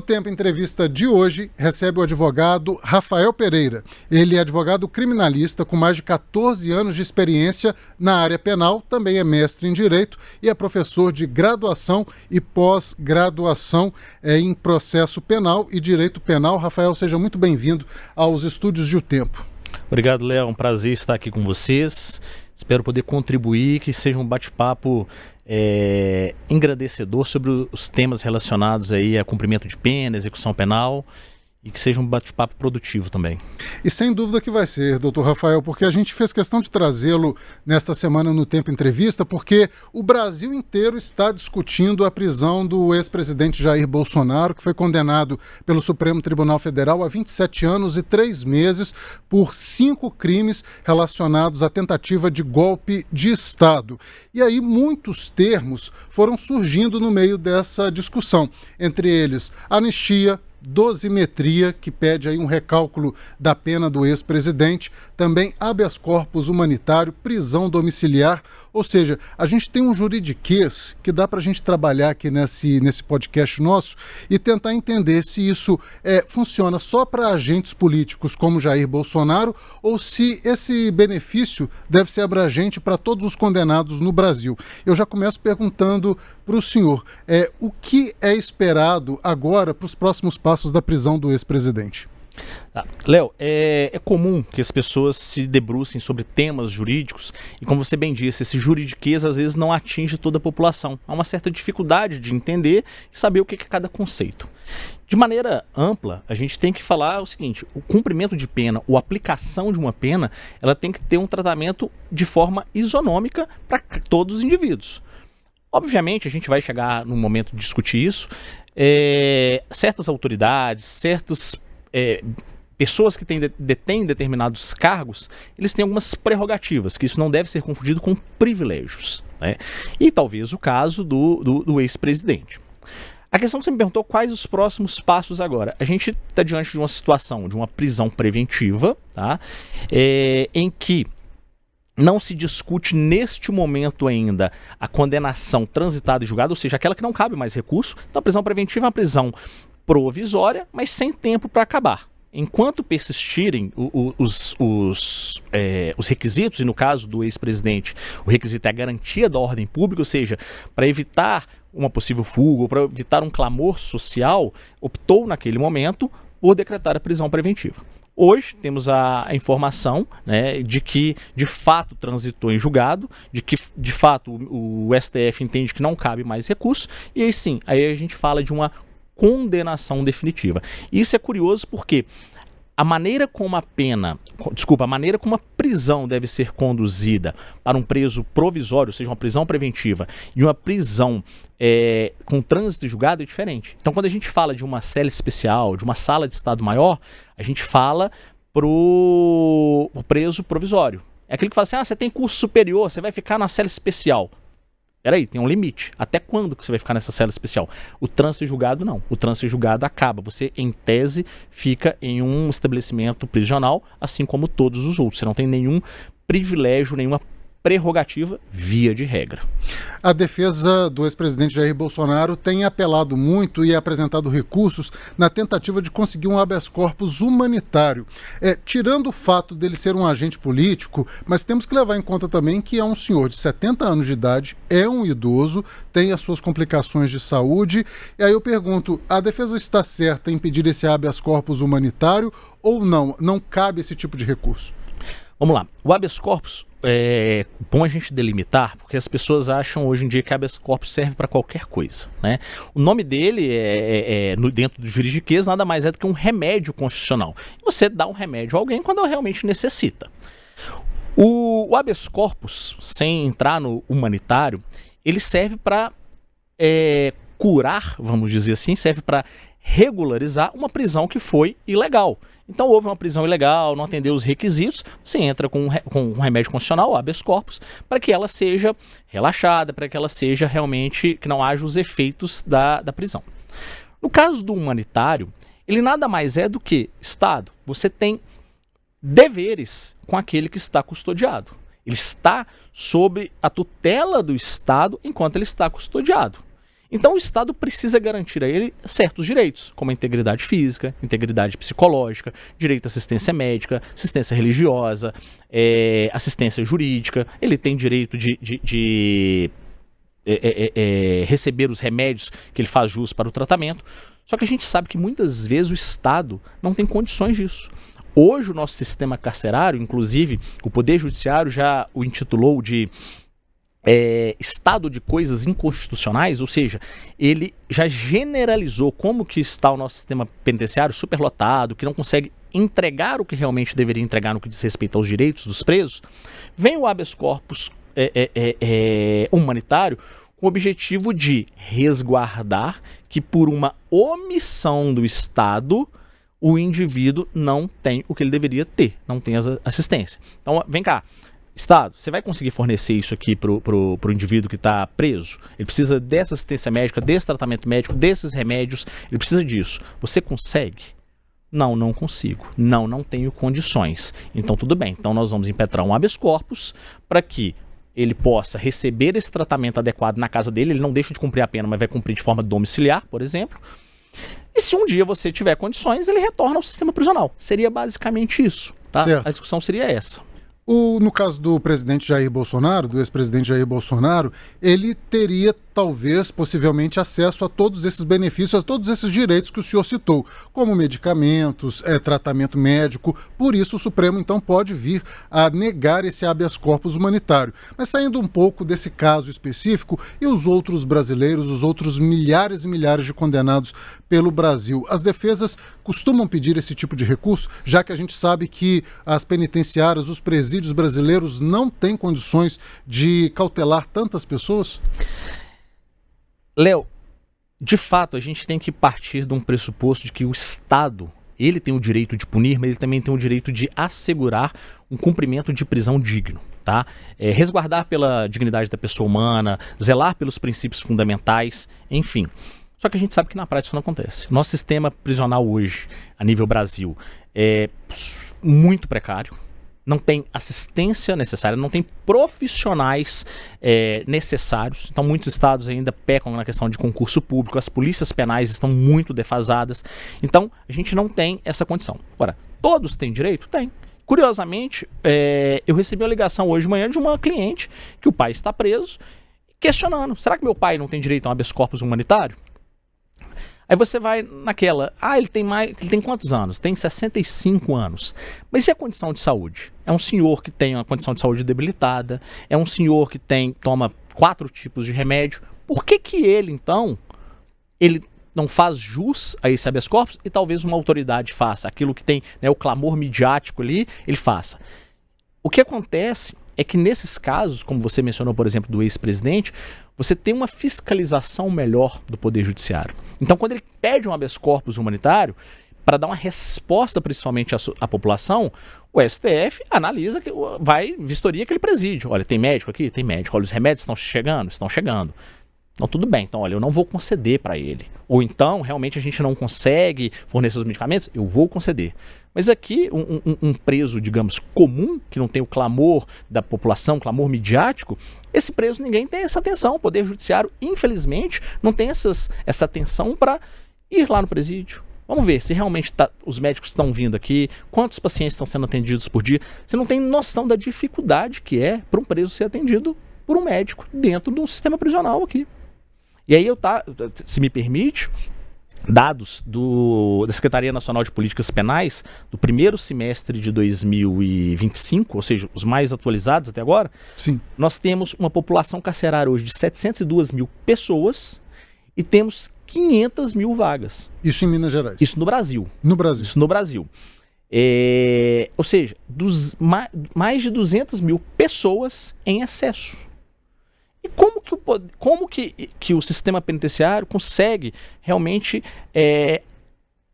O Tempo Entrevista de hoje recebe o advogado Rafael Pereira. Ele é advogado criminalista com mais de 14 anos de experiência na área penal, também é mestre em Direito e é professor de graduação e pós-graduação em Processo Penal e Direito Penal. Rafael, seja muito bem-vindo aos estúdios de O Tempo. Obrigado, Léo. É um prazer estar aqui com vocês. Espero poder contribuir, que seja um bate-papo engrandecedor sobre os temas relacionados aí a cumprimento de pena, execução penal, e que seja um bate-papo produtivo também. E sem dúvida que vai ser, doutor Rafael, porque a gente fez questão de trazê-lo nesta semana no Tempo Entrevista, porque o Brasil inteiro está discutindo a prisão do ex-presidente Jair Bolsonaro, que foi condenado pelo Supremo Tribunal Federal a 27 anos e 3 meses por 5 crimes relacionados à tentativa de golpe de Estado. E aí muitos termos foram surgindo no meio dessa discussão, entre eles anistia, dosimetria, que pede aí um recálculo da pena do ex-presidente, também habeas corpus humanitário, prisão domiciliar, ou seja, a gente tem um juridiquês que dá para a gente trabalhar aqui nesse podcast nosso e tentar entender se isso funciona só para agentes políticos como Jair Bolsonaro ou se esse benefício deve ser abrangente para todos os condenados no Brasil. Eu já começo perguntando para o senhor, o que é esperado agora para os próximos passos da prisão do ex-presidente? Léo, é comum que as pessoas se debrucem sobre temas jurídicos e, como você bem disse, esse juridiquês às vezes não atinge toda a população. Há uma certa dificuldade de entender e saber o que é cada conceito. De maneira ampla, a gente tem que falar o seguinte: o cumprimento de pena ou aplicação de uma pena, ela tem que ter um tratamento de forma isonômica para todos os indivíduos. Obviamente, a gente vai chegar num momento de discutir isso. Certas autoridades, pessoas que detêm determinados cargos, eles têm algumas prerrogativas, que isso não deve ser confundido com privilégios, né? E talvez o caso do ex-presidente. A questão que você me perguntou, quais os próximos passos agora? A gente está diante de uma situação de uma prisão preventiva, tá? Em que não se discute neste momento ainda a condenação transitada e julgada, ou seja, aquela que não cabe mais recurso. Então a prisão preventiva é uma prisão provisória, mas sem tempo para acabar. Enquanto persistirem os requisitos, e no caso do ex-presidente, o requisito é a garantia da ordem pública, ou seja, para evitar uma possível fuga ou para evitar um clamor social, optou naquele momento por decretar a prisão preventiva. Hoje temos a informação, né, de que de fato transitou em julgado, de que de fato o STF entende que não cabe mais recurso, e aí sim, aí a gente fala de uma condenação definitiva. Isso é curioso porque a maneira como a prisão deve ser conduzida para um preso provisório, ou seja, uma prisão preventiva, e uma prisão com trânsito e julgado é diferente. Então, quando a gente fala de uma cela especial, de uma sala de estado maior, a gente fala pro preso provisório. É aquele que fala assim: você tem curso superior, você vai ficar na cela especial. Peraí, tem um limite. Até quando que você vai ficar nessa cela especial? O trânsito e julgado não. O trânsito e julgado acaba. Você, em tese, fica em um estabelecimento prisional, assim como todos os outros. Você não tem nenhum privilégio, nenhuma prerrogativa, via de regra. A defesa do ex-presidente Jair Bolsonaro tem apelado muito e apresentado recursos na tentativa de conseguir um habeas corpus humanitário. Tirando o fato dele ser um agente político, mas temos que levar em conta também que é um senhor de 70 anos de idade, é um idoso, tem as suas complicações de saúde. E aí eu pergunto, a defesa está certa em pedir esse habeas corpus humanitário ou não? Não cabe esse tipo de recurso? Vamos lá. O habeas corpus é bom a gente delimitar, porque as pessoas acham hoje em dia que habeas corpus serve para qualquer coisa, né? O nome dele dentro do juridiquês nada mais é do que um remédio constitucional. Você dá um remédio a alguém quando ela realmente necessita. O habeas corpus, sem entrar no humanitário, ele serve para curar, vamos dizer assim, serve para regularizar uma prisão que foi ilegal. Então houve uma prisão ilegal, não atendeu os requisitos, você entra com um remédio constitucional, habeas corpus, para que ela seja relaxada, para que ela seja realmente, que não haja os efeitos da prisão. No caso do humanitário, ele nada mais é do que Estado. Você tem deveres com aquele que está custodiado. Ele está sob a tutela do Estado enquanto ele está custodiado. Então o Estado precisa garantir a ele certos direitos, como a integridade física, integridade psicológica, direito à assistência médica, assistência religiosa, assistência jurídica. Ele tem direito de receber os remédios que ele faz jus para o tratamento. Só que a gente sabe que muitas vezes o Estado não tem condições disso. Hoje o nosso sistema carcerário, inclusive o Poder Judiciário já o intitulou de estado de coisas inconstitucionais, ou seja, ele já generalizou como que está o nosso sistema penitenciário superlotado, que não consegue entregar o que realmente deveria entregar no que diz respeito aos direitos dos presos. Vem o habeas corpus humanitário com o objetivo de resguardar que por uma omissão do Estado o indivíduo não tem o que ele deveria ter, não tem assistência. Então, vem cá, Estado, você vai conseguir fornecer isso aqui pro indivíduo que está preso? Ele precisa dessa assistência médica, desse tratamento médico, desses remédios, ele precisa disso. Você consegue? Não, não consigo. Não tenho condições. Então, tudo bem. Então, nós vamos impetrar um habeas corpus para que ele possa receber esse tratamento adequado na casa dele. Ele não deixa de cumprir a pena, mas vai cumprir de forma domiciliar, por exemplo. E se um dia você tiver condições, ele retorna ao sistema prisional. Seria basicamente isso, tá? Certo. A discussão seria essa. No caso do presidente Jair Bolsonaro, do ex-presidente Jair Bolsonaro, ele teria, talvez, possivelmente, acesso a todos esses benefícios, a todos esses direitos que o senhor citou, como medicamentos, tratamento médico. Por isso, o Supremo, então, pode vir a negar esse habeas corpus humanitário. Mas saindo um pouco desse caso específico, e os outros brasileiros, os outros milhares e milhares de condenados pelo Brasil, as defesas costumam pedir esse tipo de recurso, já que a gente sabe que as penitenciárias, os presídios brasileiros não têm condições de cautelar tantas pessoas? Léo, de fato, a gente tem que partir de um pressuposto de que o Estado, ele tem o direito de punir, mas ele também tem o direito de assegurar um cumprimento de prisão digno, tá? Resguardar pela dignidade da pessoa humana, zelar pelos princípios fundamentais, enfim. Só que a gente sabe que na prática isso não acontece. Nosso sistema prisional hoje, a nível Brasil, é muito precário. Não tem assistência necessária, não tem profissionais necessários. Então muitos estados ainda pecam na questão de concurso público, as polícias penais estão muito defasadas. Então a gente não tem essa condição. Agora, todos têm direito? Tem. Curiosamente, eu recebi uma ligação hoje de manhã de uma cliente que o pai está preso, questionando, será que meu pai não tem direito a um habeas corpus humanitário? Aí você vai naquela, ele tem quantos anos? Tem 65 anos. Mas e a condição de saúde? É um senhor que tem uma condição de saúde debilitada, é um senhor que toma 4 tipos de remédio. Por que ele, então, ele não faz jus a esse habeas corpus e talvez uma autoridade faça? Aquilo que tem, né, o clamor midiático ali, ele faça. O que acontece é que nesses casos, como você mencionou, por exemplo, do ex-presidente, você tem uma fiscalização melhor do Poder Judiciário. Então, quando ele pede um habeas corpus humanitário, para dar uma resposta principalmente à população, o STF analisa, vistoria aquele presídio. Olha, tem médico aqui? Tem médico. Olha, os remédios estão chegando? Estão chegando. Então, tudo bem. Então, olha, eu não vou conceder para ele. Ou então, realmente, a gente não consegue fornecer os medicamentos? Eu vou conceder. Mas aqui, um preso, digamos, comum, que não tem o clamor da população, clamor midiático, esse preso, ninguém tem essa atenção. O Poder Judiciário, infelizmente, não tem essa atenção para ir lá no presídio. Vamos ver se realmente os médicos estão vindo aqui, quantos pacientes estão sendo atendidos por dia. Você não tem noção da dificuldade que é para um preso ser atendido por um médico dentro de um sistema prisional aqui. E aí se me permite, dados da Secretaria Nacional de Políticas Penais do primeiro semestre de 2025, ou seja, os mais atualizados até agora, sim, nós temos uma população carcerária hoje de 702 mil pessoas e temos 500 mil vagas. Isso em Minas Gerais? Isso no Brasil. No Brasil. Isso no Brasil. Ou seja, mais de 200 mil pessoas em excesso. E como que o sistema penitenciário consegue realmente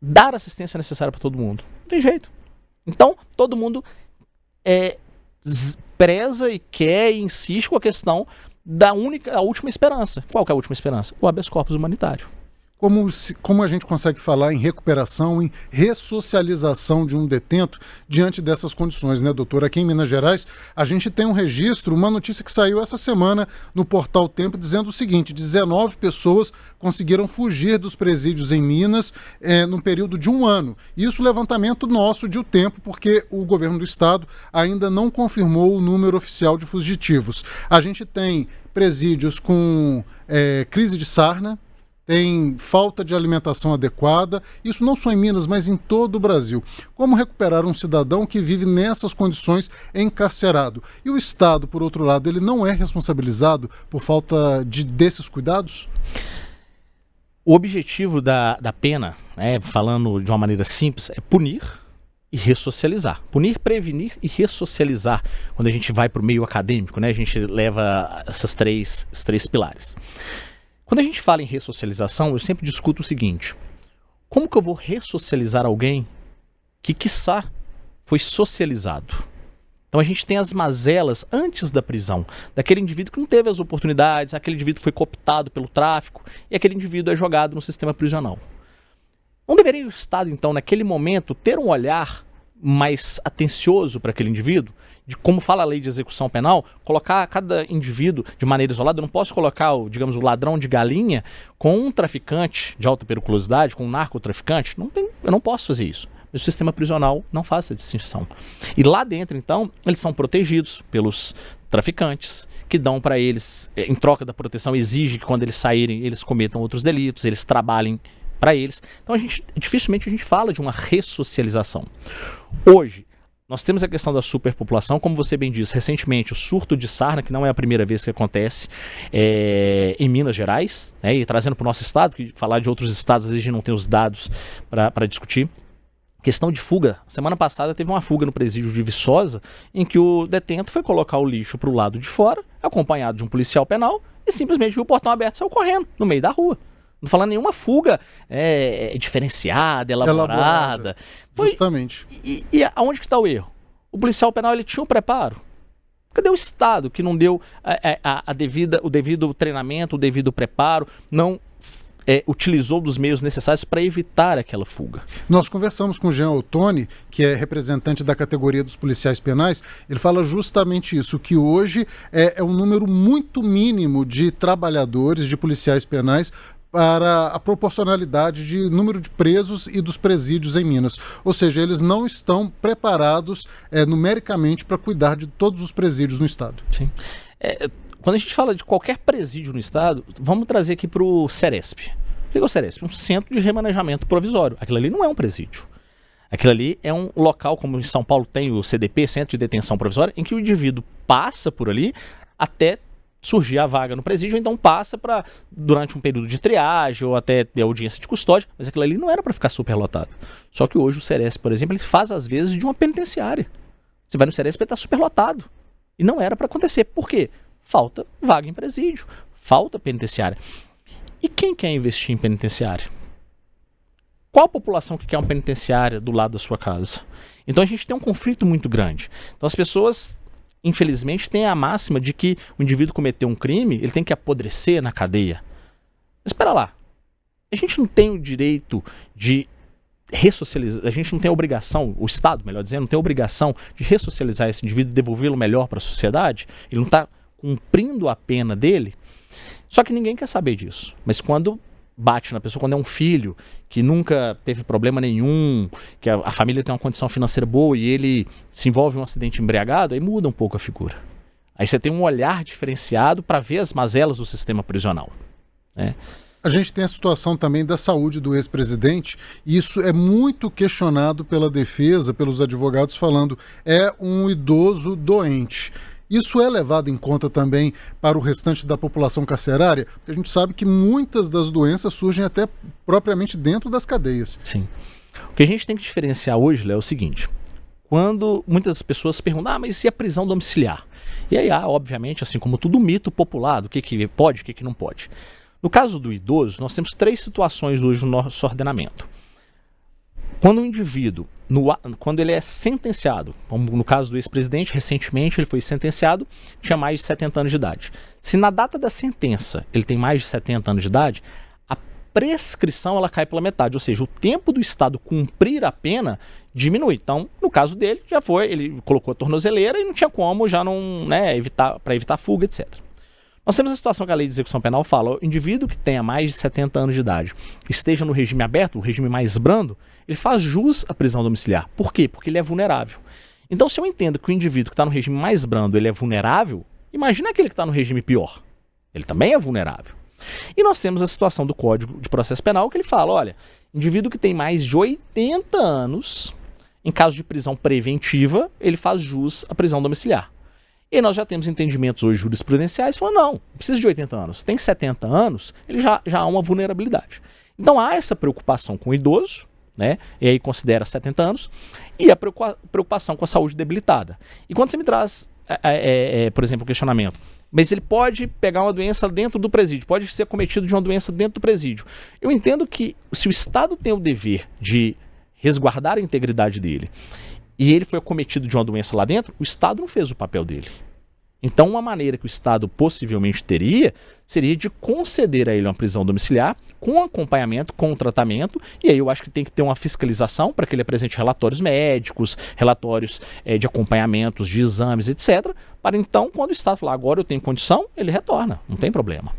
dar a assistência necessária para todo mundo? Não tem jeito. Então, todo mundo preza e quer e insiste com a questão da última esperança. Qual que é a última esperança? O habeas corpus humanitário. como a gente consegue falar em recuperação, em ressocialização de um detento diante dessas condições, né, doutor? Aqui em Minas Gerais, a gente tem um registro, uma notícia que saiu essa semana no portal Tempo, dizendo o seguinte: 19 pessoas conseguiram fugir dos presídios em Minas no período de 1 ano. Isso levantamento nosso de O Tempo, porque o governo do estado ainda não confirmou o número oficial de fugitivos. A gente tem presídios com crise de sarna, tem falta de alimentação adequada, isso não só em Minas, mas em todo o Brasil. Como recuperar um cidadão que vive nessas condições encarcerado? E o Estado, por outro lado, ele não é responsabilizado por falta desses cuidados? O objetivo da pena, falando de uma maneira simples, é punir e ressocializar. Punir, prevenir e ressocializar. Quando a gente vai para o meio acadêmico, a gente leva esses três pilares. Quando a gente fala em ressocialização, eu sempre discuto o seguinte: como que eu vou ressocializar alguém que, quiçá, foi socializado? Então a gente tem as mazelas antes da prisão, daquele indivíduo que não teve as oportunidades, aquele indivíduo foi cooptado pelo tráfico e aquele indivíduo é jogado no sistema prisional. Não deveria o Estado, então, naquele momento, ter um olhar mais atencioso para aquele indivíduo? De como fala a lei de execução penal, colocar cada indivíduo de maneira isolada. Eu não posso colocar, o ladrão de galinha com um traficante de alta periculosidade, com um narcotraficante. Eu não posso fazer isso. Mas o sistema prisional não faz essa distinção. E lá dentro, então, eles são protegidos pelos traficantes, que dão para eles, em troca da proteção, exige que quando eles saírem, eles cometam outros delitos, eles trabalhem para eles. Então, dificilmente a gente fala de uma ressocialização. Hoje, nós temos a questão da superpopulação, como você bem disse, recentemente o surto de sarna, que não é a primeira vez que acontece em Minas Gerais, e trazendo para o nosso estado, que falar de outros estados às vezes a gente não tem os dados para discutir. Questão de fuga. Semana passada teve uma fuga no presídio de Viçosa, em que o detento foi colocar o lixo para o lado de fora, acompanhado de um policial penal, e simplesmente viu o portão aberto e saiu correndo no meio da rua. Não falando nenhuma fuga diferenciada, elaborada. Justamente. E aonde que está o erro? O policial penal ele tinha o preparo. Cadê o Estado que não deu o devido treinamento, o devido preparo, não utilizou dos meios necessários para evitar aquela fuga? Nós conversamos com o Jean Ottoni, que é representante da categoria dos policiais penais. Ele fala justamente isso, que hoje é um número muito mínimo de trabalhadores, de policiais penais, para a proporcionalidade de número de presos e dos presídios em Minas. Ou seja, eles não estão preparados numericamente para cuidar de todos os presídios no estado. Sim. Quando a gente fala de qualquer presídio no estado, vamos trazer aqui para o Ceresp. O que é o Ceresp? Um centro de remanejamento provisório. Aquilo ali não é um presídio. Aquilo ali é um local, como em São Paulo tem o CDP, Centro de Detenção Provisória, em que o indivíduo passa por ali até surgir a vaga no presídio, então passa durante um período de triagem ou até audiência de custódia, mas aquilo ali não era para ficar superlotado. Só que hoje o Ceresp, por exemplo, ele faz às vezes de uma penitenciária. Você vai no Ceresp e está superlotado. E não era para acontecer. Por quê? Falta vaga em presídio, falta penitenciária. E quem quer investir em penitenciária? Qual a população que quer uma penitenciária do lado da sua casa? Então a gente tem um conflito muito grande. Então as pessoas, infelizmente, têm a máxima de que o indivíduo cometeu um crime, ele tem que apodrecer na cadeia. Mas espera lá. A gente não tem o direito de ressocializar, a gente não tem a obrigação, o Estado, melhor dizendo, não tem a obrigação de ressocializar esse indivíduo e devolvê-lo melhor para a sociedade? Ele não está cumprindo a pena dele? Só que ninguém quer saber disso. Mas quando bate na pessoa, quando é um filho que nunca teve problema nenhum, que a família tem uma condição financeira boa e ele se envolve em um acidente embriagado, aí muda um pouco a figura. Aí você tem um olhar diferenciado para ver as mazelas do sistema prisional, né? A gente tem a situação também da saúde do ex-presidente, e isso é muito questionado pela defesa, pelos advogados, falando é um idoso doente. Isso é levado em conta também para o restante da população carcerária? Porque a gente sabe que muitas das doenças surgem até propriamente dentro das cadeias. Sim. O que a gente tem que diferenciar hoje, Léo, é o seguinte: quando muitas pessoas perguntam, mas e a prisão domiciliar? E aí há, obviamente, assim como todo mito popular do que pode, o que não pode. No caso do idoso, nós temos 3 situações hoje no nosso ordenamento. Quando o indivíduo, quando ele é sentenciado, como no caso do ex-presidente, recentemente ele foi sentenciado, tinha mais de 70 anos de idade. Se na data da sentença ele tem mais de 70 anos de idade, a prescrição ela cai pela metade, ou seja, o tempo do Estado cumprir a pena diminui. Então, no caso dele, já foi, ele colocou a tornozeleira e não tinha como já não, né, para evitar fuga, etc. Nós temos a situação que a lei de execução penal fala: o indivíduo que tenha mais de 70 anos de idade, esteja no regime aberto, o regime mais brando, ele faz jus à prisão domiciliar. Por quê? Porque ele é vulnerável. Então, se eu entendo que o indivíduo que está no regime mais brando ele é vulnerável, imagina aquele que está no regime pior. Ele também é vulnerável. E nós temos a situação do Código de Processo Penal que ele fala: olha, indivíduo que tem mais de 80 anos, em caso de prisão preventiva, ele faz jus à prisão domiciliar. E nós já temos entendimentos hoje jurisprudenciais falando: não precisa de 80 anos, tem 70 anos, ele já há uma vulnerabilidade. Então há essa preocupação com o idoso, né? E aí considera 70 anos, e a preocupação com a saúde debilitada. E quando você me traz, por exemplo, o questionamento: mas ele pode pegar uma doença dentro do presídio, pode ser cometido de uma doença dentro do presídio. Eu entendo que se o Estado tem o dever de resguardar a integridade dele e ele foi acometido de uma doença lá dentro, o Estado não fez o papel dele. Então, uma maneira que o Estado possivelmente teria seria de conceder a ele uma prisão domiciliar com acompanhamento, com tratamento, e aí eu acho que tem que ter uma fiscalização para que ele apresente relatórios médicos, relatórios de acompanhamentos, de exames, etc., para então, quando o Estado falar: agora eu tenho condição, ele retorna, não tem problema.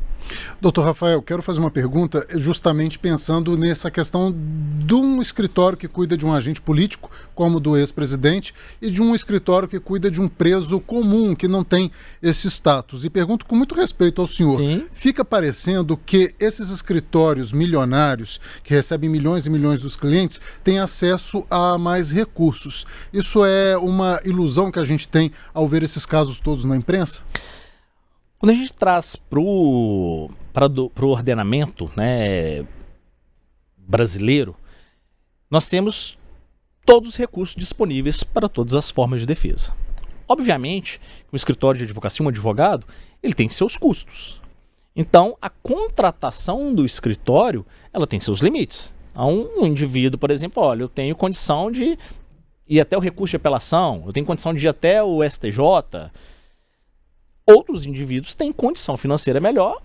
Doutor Rafael, quero fazer uma pergunta justamente pensando nessa questão de um escritório que cuida de um agente político, como o do ex-presidente, e de um escritório que cuida de um preso comum, que não tem esse status. E pergunto com muito respeito ao senhor: sim, fica parecendo que esses escritórios milionários, que recebem milhões e milhões dos clientes, têm acesso a mais recursos. Isso é uma ilusão que a gente tem ao ver esses casos todos na imprensa? Quando a gente traz para o ordenamento, né, brasileiro, nós temos todos os recursos disponíveis para todas as formas de defesa. Obviamente, um escritório de advocacia, um advogado, ele tem seus custos. Então, a contratação do escritório, ela tem seus limites. Um indivíduo, por exemplo: olha, eu tenho condição de ir até o recurso de apelação, eu tenho condição de ir até o STJ. Outros indivíduos têm condição financeira melhor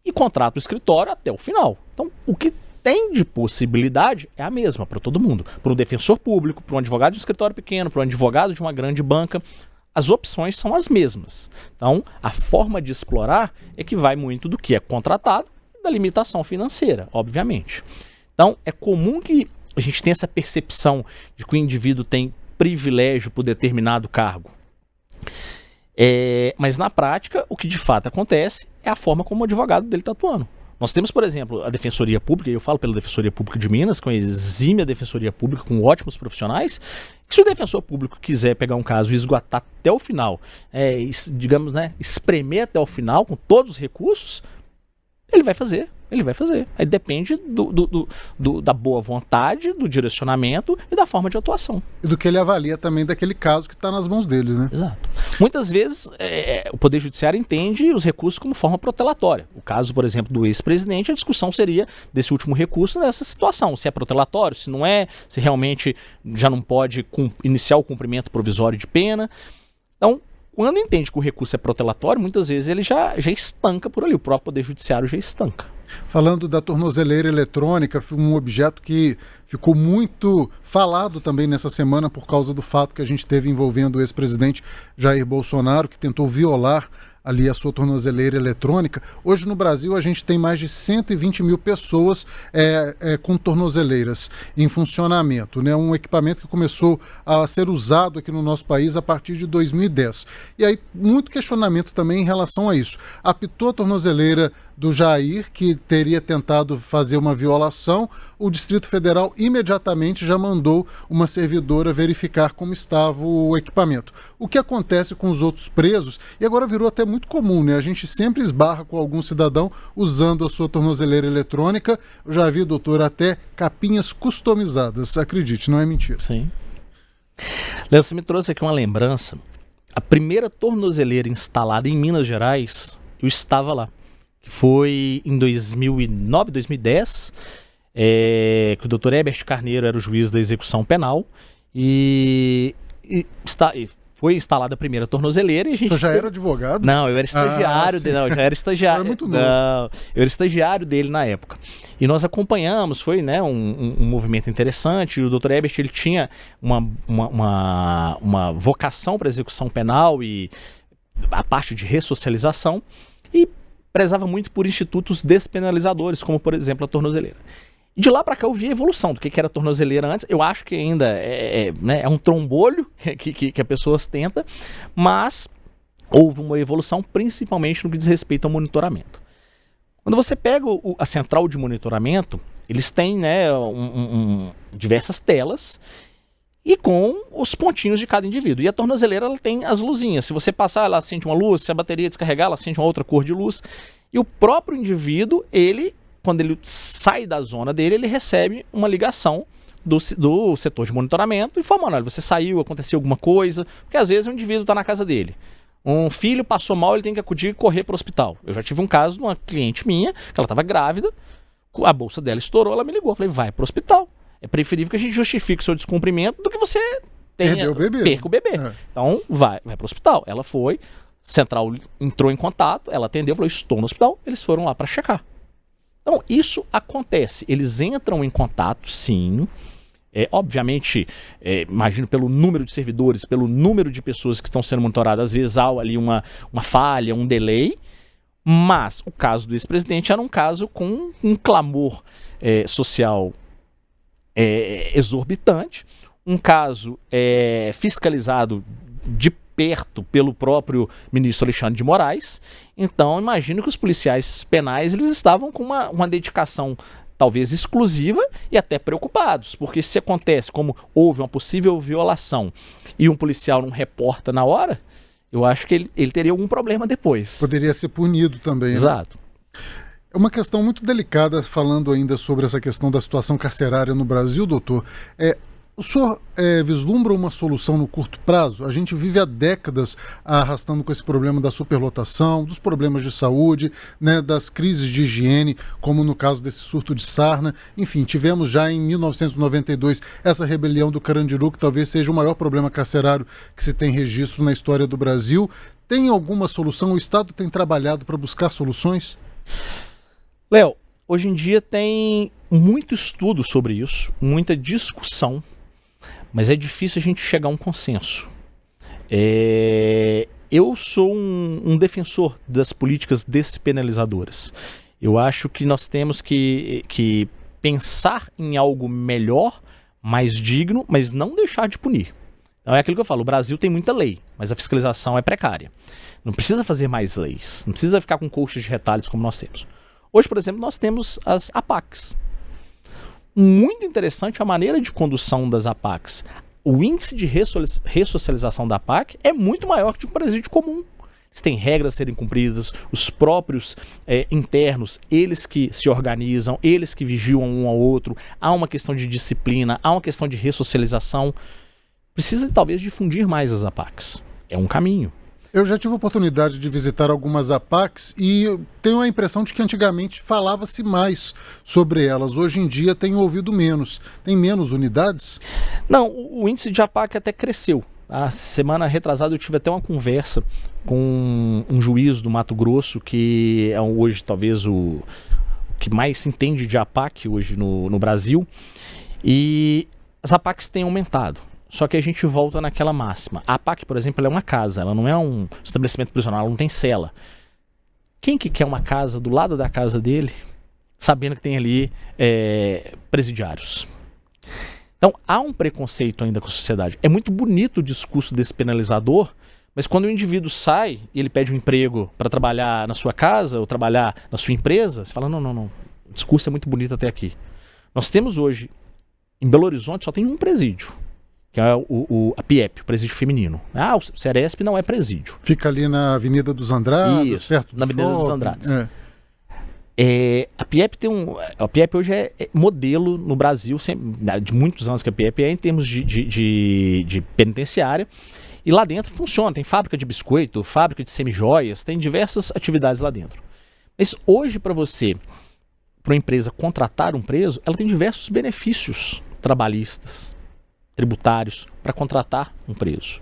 e contratam o escritório até o final. Então, o que tem de possibilidade é a mesma para todo mundo. Para um defensor público, para um advogado de um escritório pequeno, para um advogado de uma grande banca, as opções são as mesmas. Então, a forma de explorar é que vai muito do que é contratado e da limitação financeira, obviamente. Então, é comum que a gente tenha essa percepção de que o indivíduo tem privilégio por determinado cargo. Mas na prática, o que de fato acontece é a forma como o advogado dele está atuando. Nós temos, por exemplo, a Defensoria Pública, e eu falo pela Defensoria Pública de Minas, com a exímia Defensoria Pública, com ótimos profissionais, que se o defensor público quiser pegar um caso e esgotar até o final, digamos, né, espremer até o final com todos os recursos, ele vai fazer. Aí depende da boa vontade, do direcionamento e da forma de atuação. E do que ele avalia também daquele caso que está nas mãos dele, né? Exato. Muitas vezes o Poder Judiciário entende os recursos como forma protelatória. O caso, por exemplo, do ex-presidente, a discussão seria desse último recurso nessa situação. Se é protelatório, se não é, se realmente já não pode iniciar o cumprimento provisório de pena. Então, quando entende que o recurso é protelatório, muitas vezes ele já estanca por ali, o próprio Poder Judiciário já estanca. Falando da tornozeleira eletrônica, um objeto que ficou muito falado também nessa semana por causa do fato que a gente teve envolvendo o ex-presidente Jair Bolsonaro, que tentou violar ali a sua tornozeleira eletrônica. Hoje no Brasil a gente tem mais de 120 mil pessoas com tornozeleiras em funcionamento, né? Um equipamento que começou a ser usado aqui no nosso país a partir de 2010. E aí muito questionamento também em relação a isso. Apitou a tornozeleira do Jair, que teria tentado fazer uma violação, o Distrito Federal imediatamente já mandou uma servidora verificar como estava o equipamento. O que acontece com os outros presos, e agora virou até muito comum, né? A gente sempre esbarra com algum cidadão usando a sua tornozeleira eletrônica. Eu já vi, doutor, até capinhas customizadas, acredite, não é mentira. Sim. Léo, você me trouxe aqui uma lembrança. A primeira tornozeleira instalada em Minas Gerais, eu estava lá. Que foi em 2009, 2010, que o doutor Herbert Carneiro era o juiz da execução penal, e Foi instalada a primeira tornozeleira e a gente... Você já era advogado? Não, eu era estagiário sim. eu já era estagiário. É muito novo. Não, eu era estagiário dele na época. E nós acompanhamos, foi, né, um movimento interessante. O Dr. Ebert, ele tinha uma vocação para execução penal e a parte de ressocialização, e prezava muito por institutos despenalizadores, como, por exemplo, a tornozeleira. E de lá para cá eu vi a evolução do que era a tornozeleira antes. Eu acho que ainda é um trombolho que a pessoa ostenta, mas houve uma evolução principalmente no que diz respeito ao monitoramento. Quando você pega a central de monitoramento, eles têm, né, diversas telas e com os pontinhos de cada indivíduo. E a tornozeleira, ela tem as luzinhas. Se você passar, ela acende uma luz. Se a bateria descarregar, ela acende uma outra cor de luz. E o próprio indivíduo, quando ele sai da zona dele, ele recebe uma ligação do setor de monitoramento informando: olha, você saiu, aconteceu alguma coisa. Porque às vezes o indivíduo está na casa dele. Um filho passou mal, ele tem que acudir e correr para o hospital. Eu já tive um caso de uma cliente minha, que ela estava grávida, a bolsa dela estourou, ela me ligou. Eu falei: vai para o hospital. É preferível que a gente justifique o seu descumprimento do que você perca o bebê. Então, vai para o hospital. Ela foi, central entrou em contato, ela atendeu, falou: estou no hospital. Eles foram lá para checar. Então, isso acontece. Eles entram em contato, sim. Obviamente, imagino pelo número de servidores, pelo número de pessoas que estão sendo monitoradas, às vezes há ali uma falha, um delay. Mas o caso do ex-presidente era um caso com um clamor social exorbitante, um caso fiscalizado de perto pelo próprio ministro Alexandre de Moraes. Então imagino que os policiais penais, eles estavam com uma dedicação talvez exclusiva e até preocupados, porque se acontece como houve uma possível violação e um policial não reporta na hora, eu acho que ele teria algum problema depois. Poderia ser punido também. Exato. Né? É uma questão muito delicada, falando ainda sobre essa questão da situação carcerária no Brasil, doutor. O senhor vislumbra uma solução no curto prazo? A gente vive há décadas arrastando com esse problema da superlotação, dos problemas de saúde, né, das crises de higiene, como no caso desse surto de sarna. Enfim, tivemos já em 1992 essa rebelião do Carandiru, que talvez seja o maior problema carcerário que se tem registro na história do Brasil. Tem alguma solução? O Estado tem trabalhado para buscar soluções? Léo, hoje em dia tem muito estudo sobre isso, muita discussão, mas é difícil a gente chegar a um consenso. Eu sou um defensor das políticas despenalizadoras. Eu acho que nós temos que pensar em algo melhor, mais digno, mas não deixar de punir. Então é aquilo que eu falo: o Brasil tem muita lei, mas a fiscalização é precária. Não precisa fazer mais leis, não precisa ficar com coxas de retalhos como nós temos. Hoje, por exemplo, nós temos as APACs. Muito interessante a maneira de condução das APACs. O índice de ressocialização da APAC é muito maior que de um presídio comum. Eles têm regras a serem cumpridas, os próprios internos, eles que se organizam, eles que vigiam um ao outro. Há uma questão de disciplina, há uma questão de ressocialização. Precisa talvez difundir mais as APACs. É um caminho. Eu já tive a oportunidade de visitar algumas APACs e tenho a impressão de que antigamente falava-se mais sobre elas. Hoje em dia tenho ouvido menos. Tem menos unidades? Não, o índice de APAC até cresceu. A semana retrasada eu tive até uma conversa com um juiz do Mato Grosso, que é hoje talvez o que mais se entende de APAC hoje no Brasil. E as APACs têm aumentado. Só que a gente volta naquela máxima. A APAC, por exemplo, ela é uma casa, ela não é um estabelecimento prisional, ela não tem cela. Quem que quer uma casa do lado da casa dele, sabendo que tem ali presidiários? Então há um preconceito ainda com a sociedade. É muito bonito o discurso despenalizador, mas quando o indivíduo sai e ele pede um emprego para trabalhar na sua casa ou trabalhar na sua empresa, você fala: não. O discurso é muito bonito até aqui. Nós temos hoje, em Belo Horizonte, só tem um presídio, que é a PIEP, o presídio feminino. O Ceresp não é presídio. Fica ali na Avenida dos Andrades, isso, perto do na Avenida dos Andrades. A PIEP a PIEP hoje é modelo no Brasil, de muitos anos que a PIEP em termos de penitenciária. E lá dentro funciona, tem fábrica de biscoito, fábrica de semijoias, tem diversas atividades lá dentro. Mas hoje, para uma empresa contratar um preso, ela tem diversos benefícios trabalhistas, tributários, para contratar um preso.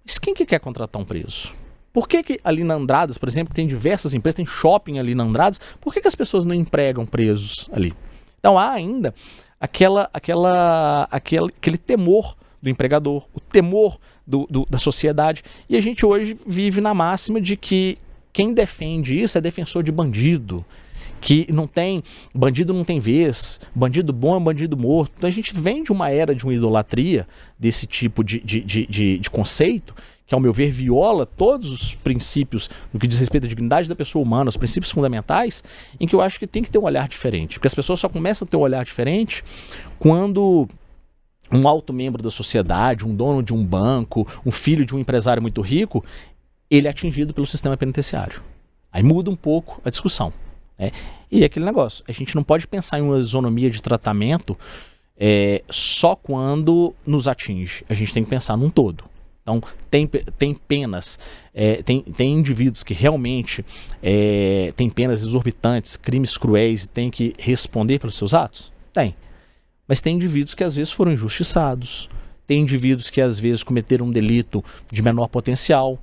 Mas quem que quer contratar um preso? Por que ali na Andradas, por exemplo, que tem diversas empresas, tem shopping ali na Andradas, por que as pessoas não empregam presos ali? Então há ainda aquele temor do empregador, o temor da sociedade. E a gente hoje vive na máxima de que quem defende isso é defensor de bandido, que bandido não tem vez, bandido bom é um bandido morto. Então a gente vem de uma era de uma idolatria desse tipo de conceito, que ao meu ver viola todos os princípios no que diz respeito à dignidade da pessoa humana, os princípios fundamentais, em que eu acho que tem que ter um olhar diferente. Porque as pessoas só começam a ter um olhar diferente quando um alto membro da sociedade, um dono de um banco, um filho de um empresário muito rico, ele é atingido pelo sistema penitenciário. Aí muda um pouco a discussão. E aquele negócio, a gente não pode pensar em uma isonomia de tratamento só quando nos atinge. A gente tem que pensar num todo. Então, tem penas, tem indivíduos que realmente têm penas exorbitantes, crimes cruéis e têm que responder pelos seus atos? Tem. Mas tem indivíduos que às vezes foram injustiçados, tem indivíduos que às vezes cometeram um delito de menor potencial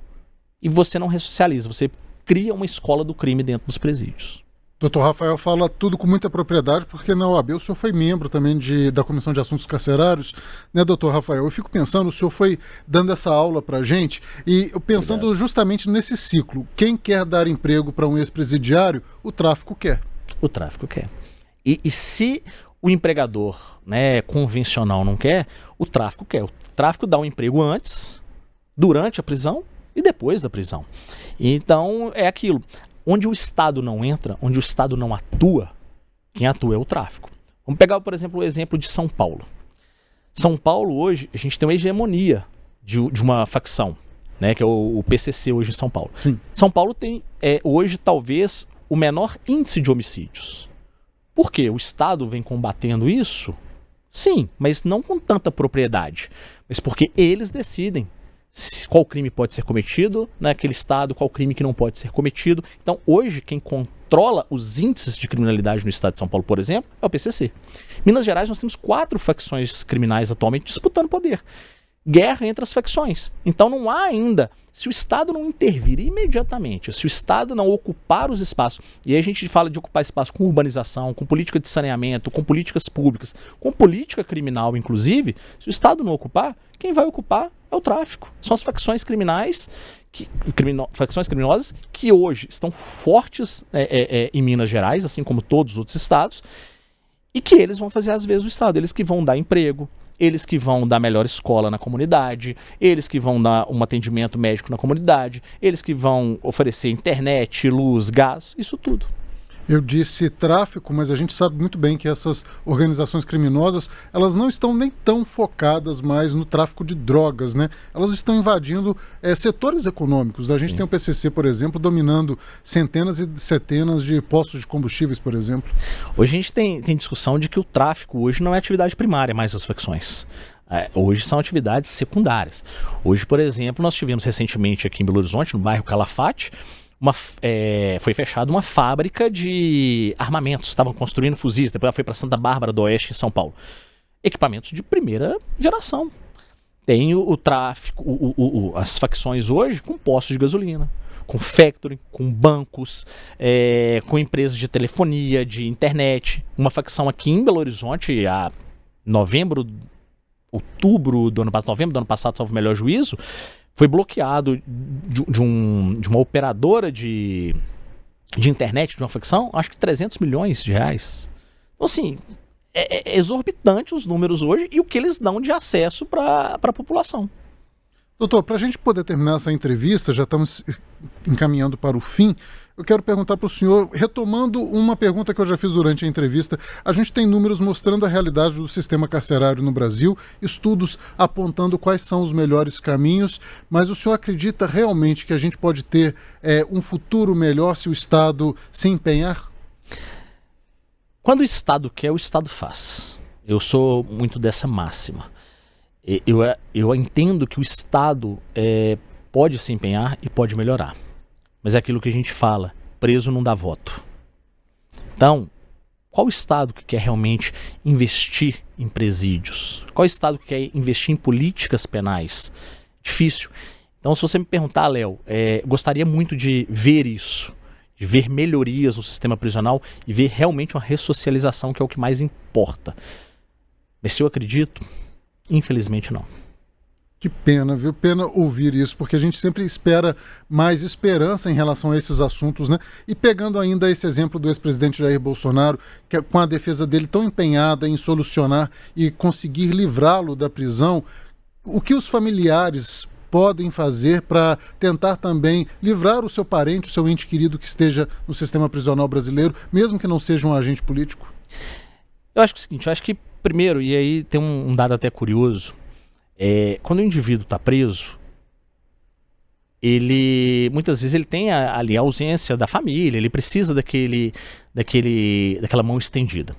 e você não ressocializa, você cria uma escola do crime dentro dos presídios. Dr. Rafael fala tudo com muita propriedade, porque na OAB o senhor foi membro também da Comissão de Assuntos Carcerários, né, Dr. Rafael? Eu fico pensando, o senhor foi dando essa aula pra gente, e eu pensando justamente nesse ciclo. Quem quer dar emprego para um ex-presidiário, o tráfico quer. O tráfico quer. E se o empregador, né, convencional não quer, o tráfico quer. O tráfico dá um emprego antes, durante a prisão e depois da prisão. Então é aquilo. Onde o Estado não entra, onde o Estado não atua, quem atua é o tráfico. Vamos pegar, por exemplo, o exemplo de São Paulo. São Paulo hoje, a gente tem uma hegemonia de uma facção, né, que é o PCC hoje em São Paulo. Sim. São Paulo tem hoje talvez o menor índice de homicídios. Por quê? O Estado vem combatendo isso? Sim, mas não com tanta propriedade. Mas porque eles decidem qual crime pode ser cometido naquele estado, qual crime que não pode ser cometido. Então, hoje, quem controla os índices de criminalidade no estado de São Paulo, por exemplo, é o PCC. Em Minas Gerais, nós temos 4 facções criminais atualmente disputando poder. Guerra entre as facções. Então, não há ainda, se o Estado não intervir imediatamente, se o Estado não ocupar os espaços, e aí a gente fala de ocupar espaço com urbanização, com política de saneamento, com políticas públicas, com política criminal, inclusive, se o Estado não ocupar, quem vai ocupar é o tráfico. São as facções criminais, facções criminosas que hoje estão fortes em Minas Gerais, assim como todos os outros estados, e que eles vão fazer às vezes o Estado, eles que vão dar emprego, eles que vão dar melhor escola na comunidade, eles que vão dar um atendimento médico na comunidade, eles que vão oferecer internet, luz, gás, isso tudo. Eu disse tráfico, mas a gente sabe muito bem que essas organizações criminosas, elas não estão nem tão focadas mais no tráfico de drogas, né? Elas estão invadindo setores econômicos. A gente tem o PCC, por exemplo, dominando centenas e centenas de postos de combustíveis, por exemplo. Hoje a gente tem discussão de que o tráfico hoje não é atividade primária mais das facções. Hoje são atividades secundárias. Hoje, por exemplo, nós tivemos recentemente aqui em Belo Horizonte, no bairro Calafate, foi fechada uma fábrica de armamentos. Estavam construindo fuzis, depois ela foi para Santa Bárbara do Oeste, em São Paulo. Equipamentos de primeira geração. Tem o tráfico, as facções hoje com postos de gasolina, com factory, com bancos, com empresas de telefonia, de internet. Uma facção aqui em Belo Horizonte, a novembro do ano passado, salvo o melhor juízo, foi bloqueado de uma operadora de internet de uma facção, acho que 300 milhões de reais. Então, assim, é exorbitante os números hoje e o que eles dão de acesso para a população. Doutor, para a gente poder terminar essa entrevista, já estamos encaminhando para o fim, eu quero perguntar para o senhor, retomando uma pergunta que eu já fiz durante a entrevista, a gente tem números mostrando a realidade do sistema carcerário no Brasil, estudos apontando quais são os melhores caminhos, mas o senhor acredita realmente que a gente pode ter um futuro melhor se o Estado se empenhar? Quando o Estado quer, o Estado faz. Eu sou muito dessa máxima. Eu entendo que o Estado pode se empenhar e pode melhorar. Mas é aquilo que a gente fala, preso não dá voto. Então, qual Estado que quer realmente investir em presídios? Qual Estado que quer investir em políticas penais? Difícil. Então, se você me perguntar, Léo, gostaria muito de ver isso, de ver melhorias no sistema prisional e ver realmente uma ressocialização, que é o que mais importa. Mas se eu acredito, infelizmente não. Que pena, viu? Pena ouvir isso, porque a gente sempre espera mais esperança em relação a esses assuntos, né? E pegando ainda esse exemplo do ex-presidente Jair Bolsonaro, que com a defesa dele tão empenhada em solucionar e conseguir livrá-lo da prisão, o que os familiares podem fazer para tentar também livrar o seu parente, o seu ente querido que esteja no sistema prisional brasileiro, mesmo que não seja um agente político? Eu acho que é o seguinte, eu acho que primeiro, e aí tem um dado até curioso, quando o indivíduo está preso, muitas vezes ele tem ali a ausência da família, ele precisa daquela mão estendida.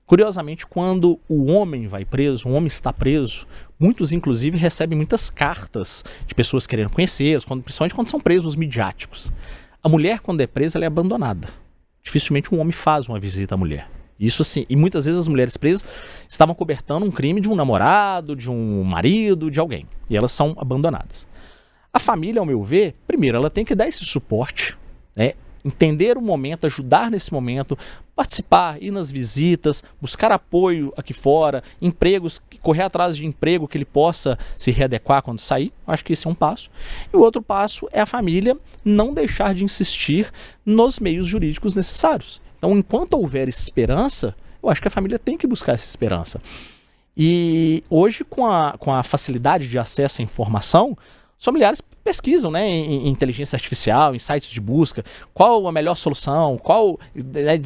Curiosamente, quando o homem vai preso, o homem está preso, muitos inclusive recebem muitas cartas de pessoas querendo conhecê-los, principalmente quando são presos midiáticos. A mulher, quando é presa, ela é abandonada. Dificilmente um homem faz uma visita à mulher. Isso assim, e muitas vezes as mulheres presas estavam cobertando um crime de um namorado, de um marido, de alguém. E elas são abandonadas. A família, ao meu ver, primeiro, ela tem que dar esse suporte, né? Entender o momento, ajudar nesse momento, participar, ir nas visitas, buscar apoio aqui fora, empregos, correr atrás de emprego que ele possa se readequar quando sair. Acho que esse é um passo. E o outro passo é a família não deixar de insistir nos meios jurídicos necessários. Então, enquanto houver esperança, eu acho que a família tem que buscar essa esperança. E hoje, com a facilidade de acesso à informação, os familiares pesquisam, né, em inteligência artificial, em sites de busca, qual a melhor solução,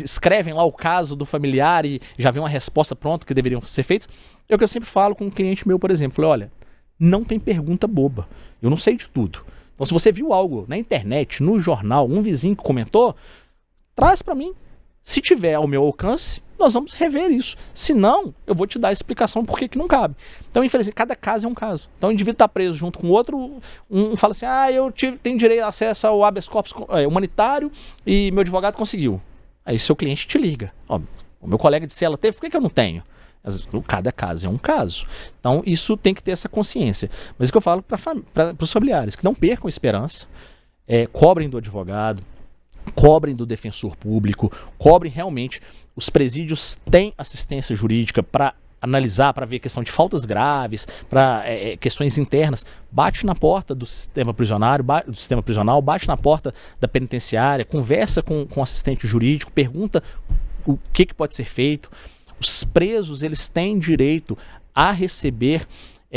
escrevem lá o caso do familiar e já vem uma resposta pronta que deveriam ser feitas. É o que eu sempre falo com um cliente meu, por exemplo. Falei, olha, não tem pergunta boba. Eu não sei de tudo. Então, se você viu algo na internet, no jornal, um vizinho que comentou, traz para mim. Se tiver ao meu alcance, nós vamos rever isso. Se não, eu vou te dar a explicação por que não cabe. Então, infelizmente, cada caso é um caso. Então, o indivíduo está preso junto com o outro, um fala assim, eu tenho direito a acesso ao habeas corpus humanitário e meu advogado conseguiu. Aí seu cliente te liga. Ó, o meu colega de cela teve, por que eu não tenho? Cada caso é um caso. Então, isso tem que ter essa consciência. Mas o que eu falo para os familiares, que não percam esperança, cobrem do advogado, cobrem do defensor público, cobrem realmente. Os presídios têm assistência jurídica para analisar, para ver questão de faltas graves, para questões internas. Bate na porta do sistema prisional, bate na porta da penitenciária, conversa com o assistente jurídico, pergunta o que pode ser feito. Os presos, eles têm direito a receber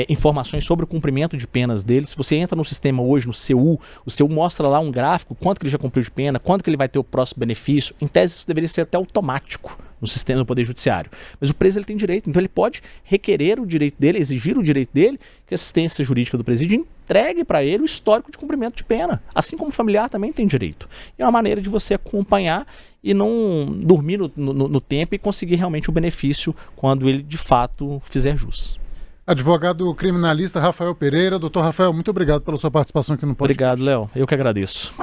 informações sobre o cumprimento de penas deles. Se você entra no sistema hoje, no CU, o CU mostra lá um gráfico, quanto que ele já cumpriu de pena, quanto que ele vai ter o próximo benefício. Em tese, isso deveria ser até automático no sistema do Poder Judiciário. Mas o preso, ele tem direito, então ele pode requerer o direito dele, exigir o direito dele, que a assistência jurídica do presídio entregue para ele o histórico de cumprimento de pena. Assim como o familiar também tem direito. É uma maneira de você acompanhar e não dormir no tempo e conseguir realmente o benefício quando ele, de fato, fizer jus. Advogado criminalista Rafael Pereira. Doutor Rafael, muito obrigado pela sua participação aqui no podcast. Obrigado, Léo. Eu que agradeço.